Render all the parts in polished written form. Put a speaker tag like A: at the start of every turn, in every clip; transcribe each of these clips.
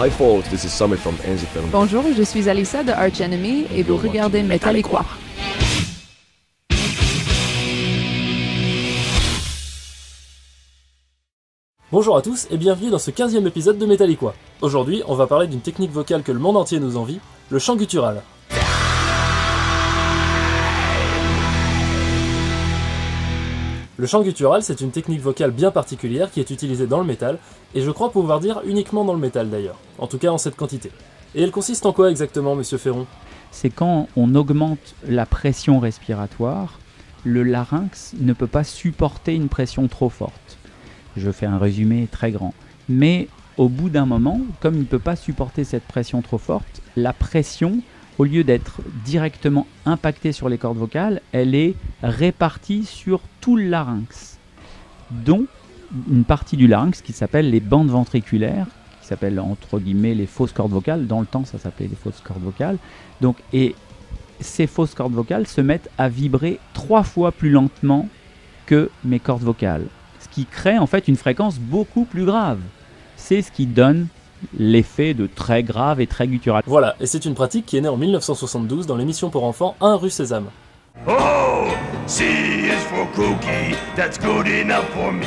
A: Hi folks, this is Summit from NZ Film.
B: Bonjour, je suis Alyssa de Arch Enemy et vous regardez Metallica.
C: Bonjour à tous et bienvenue dans ce 15e épisode de Metallica. Aujourd'hui, on va parler d'une technique vocale que le monde entier nous envie, le chant guttural. Le chant guttural, c'est une technique vocale bien particulière qui est utilisée dans le métal, et je crois pouvoir dire uniquement dans le métal d'ailleurs, en tout cas en cette quantité. Et elle consiste en quoi exactement, monsieur Ferron?
D: C'est quand on augmente la pression respiratoire, le larynx ne peut pas supporter une pression trop forte. Je fais un résumé très grand. Mais au bout d'un moment, comme il ne peut pas supporter cette pression trop forte, la pression, au lieu d'être directement impactée sur les cordes vocales, elle est répartie sur tout le larynx, dont une partie du larynx qui s'appelle les bandes ventriculaires, qui s'appellent entre guillemets les fausses cordes vocales. Dans le temps, ça s'appelait les fausses cordes vocales. Donc, et ces fausses cordes vocales se mettent à vibrer 3 fois plus lentement que mes cordes vocales, ce qui crée en fait une fréquence beaucoup plus grave. C'est ce qui donne l'effet de très grave et très guttural.
C: Voilà, et c'est une pratique qui est née en 1972 dans l'émission pour enfants 1 rue Sésame.
E: Oh, C is for cookie, that's good enough for me.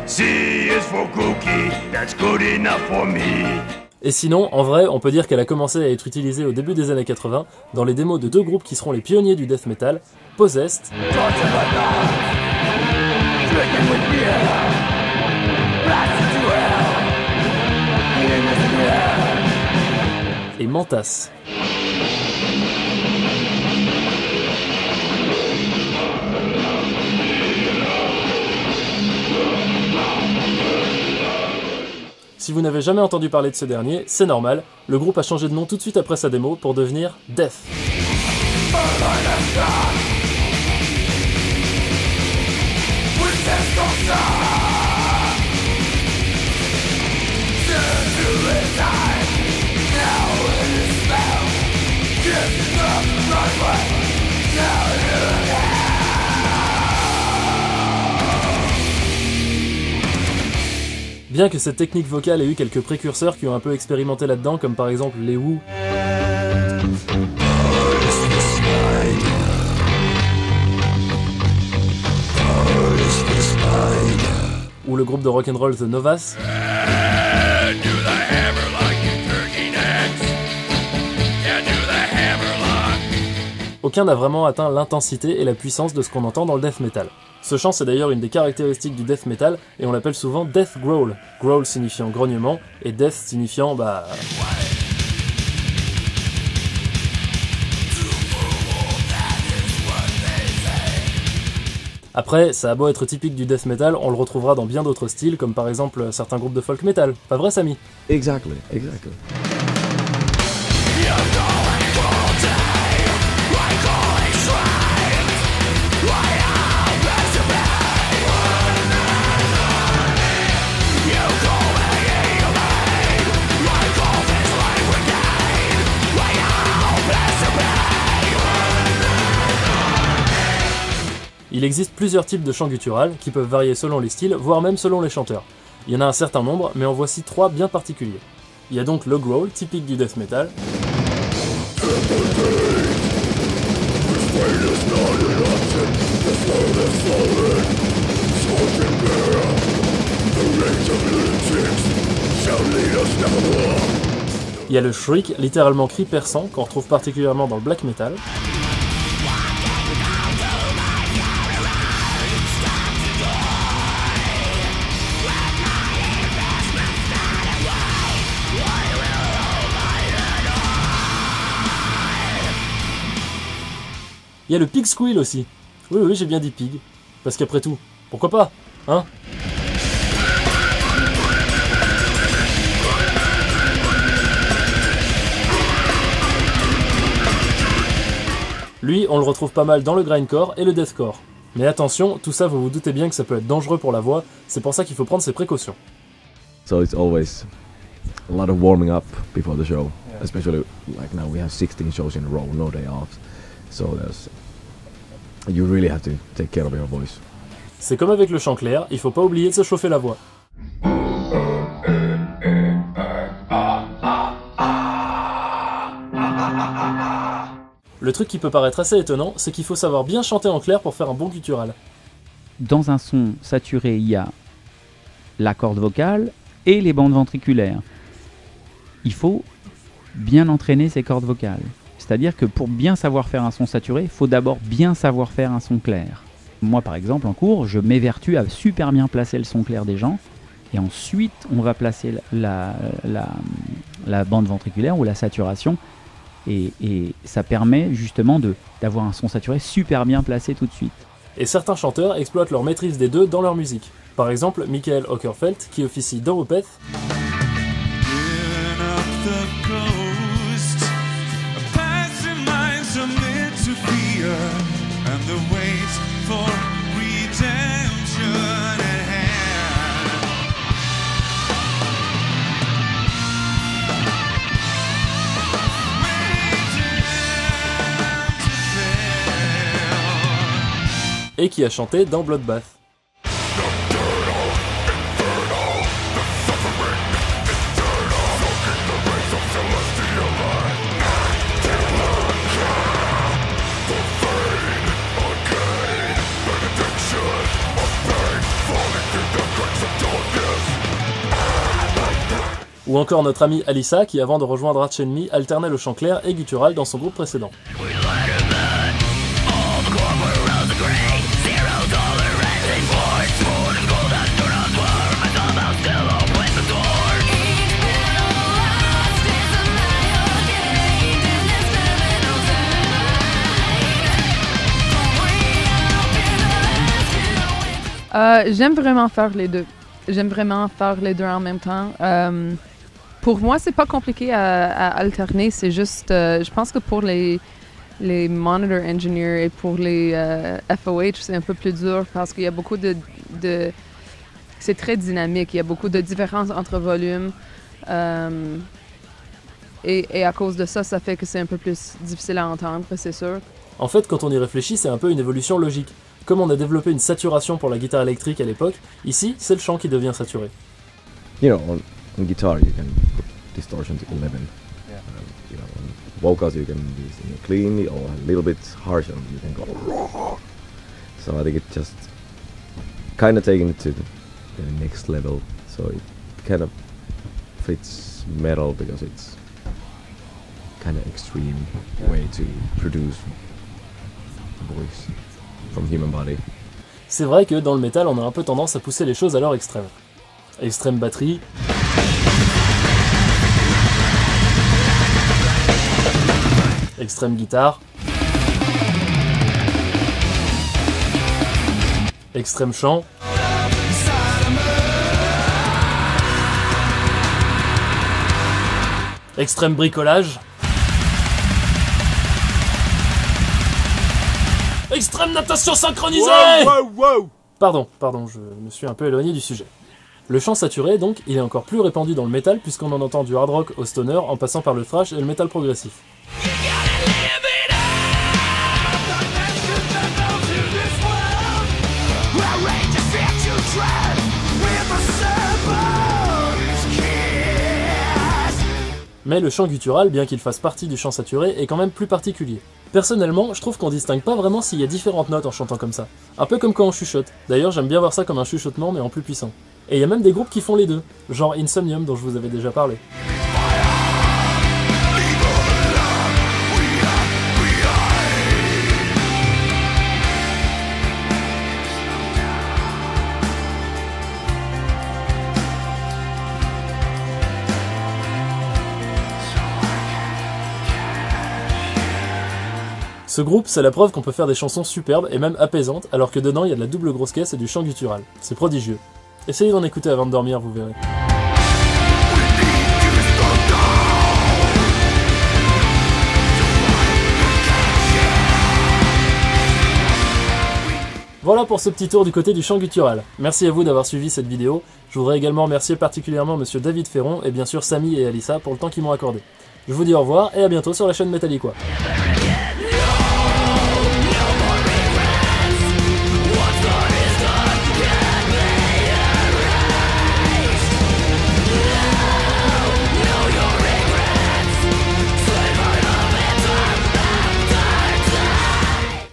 E: C is for cookie, that's good enough for me.
C: Et sinon, en vrai, on peut dire qu'elle a commencé à être utilisée au début des années 80 dans les démos de 2 groupes qui seront les pionniers du death metal, Possessed et Mantas. Si vous n'avez jamais entendu parler de ce dernier, c'est normal, le groupe a changé de nom tout de suite après sa démo pour devenir Death. Bien que cette technique vocale ait eu quelques précurseurs qui ont un peu expérimenté là-dedans, comme par exemple les Who, ou le groupe de rock'n'roll The Novas, aucun n'a vraiment atteint l'intensité et la puissance de ce qu'on entend dans le death metal. Ce chant, c'est d'ailleurs une des caractéristiques du death metal, et on l'appelle souvent death growl. Growl signifiant grognement, et death signifiant, Après, ça a beau être typique du death metal, on le retrouvera dans bien d'autres styles, comme par exemple certains groupes de folk metal. Pas vrai, Samy?
A: Exactly.
C: Il existe plusieurs types de chants gutturales qui peuvent varier selon les styles, voire même selon les chanteurs. Il y en a un certain nombre, mais en voici 3 bien particuliers. Il y a donc le growl, typique du death metal. Il y a le shriek, littéralement cri perçant, qu'on retrouve particulièrement dans le black metal. Il y a le pig squeal aussi. Oui, j'ai bien dit pig. Parce qu'après tout, pourquoi pas, hein? Lui, on le retrouve pas mal dans le grindcore et le deathcore. Mais attention, tout ça, vous vous doutez bien que ça peut être dangereux pour la voix, c'est pour ça qu'il faut prendre ses précautions.
A: So it's always a lot of warming up before the show, especially like now we have 16 shows in a row, no day off. So you really have to take care of your voice.
C: C'est comme avec le chant clair, il faut pas oublier de se chauffer la voix. Le truc qui peut paraître assez étonnant, c'est qu'il faut savoir bien chanter en clair pour faire un bon guttural.
D: Dans un son saturé, il y a la corde vocale et les bandes ventriculaires. Il faut bien entraîner ces cordes vocales. C'est-à-dire que pour bien savoir faire un son saturé, il faut d'abord bien savoir faire un son clair. Moi, par exemple, en cours, je m'évertue à super bien placer le son clair des gens. Et ensuite, on va placer la bande ventriculaire ou la saturation. Et ça permet justement d'avoir un son saturé super bien placé tout de suite.
C: Et certains chanteurs exploitent leur maîtrise des deux dans leur musique. Par exemple, Michael Ockerfeldt, qui officie dans Opeth, et qui a chanté dans Bloodbath. Ou encore notre amie Alyssa qui, avant de rejoindre Arch Enemy, alternait le chant clair et guttural dans son groupe précédent.
B: J'aime vraiment faire les deux. J'aime vraiment faire les deux en même temps. Pour moi, c'est pas compliqué à alterner. C'est juste, je pense que pour les monitor engineers et pour les FOH, c'est un peu plus dur parce qu'il y a beaucoup de c'est très dynamique. Il y a beaucoup de différences entre volumes. Et à cause de ça, ça fait que c'est un peu plus difficile à entendre, c'est sûr.
C: En fait, quand on y réfléchit, c'est un peu une évolution logique. Comme on a développé une saturation pour la guitare électrique à l'époque, ici, c'est le chant qui devient saturé.
A: You know, on guitar you can put distortion to 11. You know, on vocals you can do clean or a little bit harsher. You can go. So I think it just kind of taking it to the next level. So it kind of fits metal because it's kind of extreme way to produce voice from human body.
C: C'est vrai que dans le métal, on a un peu tendance à pousser les choses à leur extrême. Extrême batterie, extrême guitare, extrême chant, extrême bricolage, extrême natation synchronisée. Pardon, je me suis un peu éloigné du sujet. Le chant saturé, donc, il est encore plus répandu dans le métal puisqu'on en entend du hard rock au stoner en passant par le thrash et le métal progressif. Mais le chant guttural, bien qu'il fasse partie du chant saturé, est quand même plus particulier. Personnellement, je trouve qu'on distingue pas vraiment s'il y a différentes notes en chantant comme ça. Un peu comme quand on chuchote. D'ailleurs, j'aime bien voir ça comme un chuchotement, mais en plus puissant. Et il y a même des groupes qui font les deux, genre Insomnium dont je vous avais déjà parlé. Ce groupe, c'est la preuve qu'on peut faire des chansons superbes et même apaisantes, alors que dedans il y a de la double grosse caisse et du chant guttural. C'est prodigieux. Essayez d'en écouter avant de dormir, vous verrez. Voilà pour ce petit tour du côté du chant guttural. Merci à vous d'avoir suivi cette vidéo. Je voudrais également remercier particulièrement monsieur David Ferron et bien sûr Samy et Alyssa pour le temps qu'ils m'ont accordé. Je vous dis au revoir et à bientôt sur la chaîne Metallica.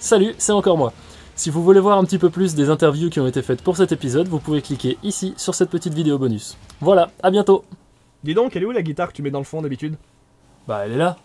C: Salut, c'est encore moi. Si vous voulez voir un petit peu plus des interviews qui ont été faites pour cet épisode, vous pouvez cliquer ici sur cette petite vidéo bonus. Voilà, à bientôt.
F: Dis donc, elle est où la guitare que tu mets dans le fond d'habitude?
C: Bah elle est là.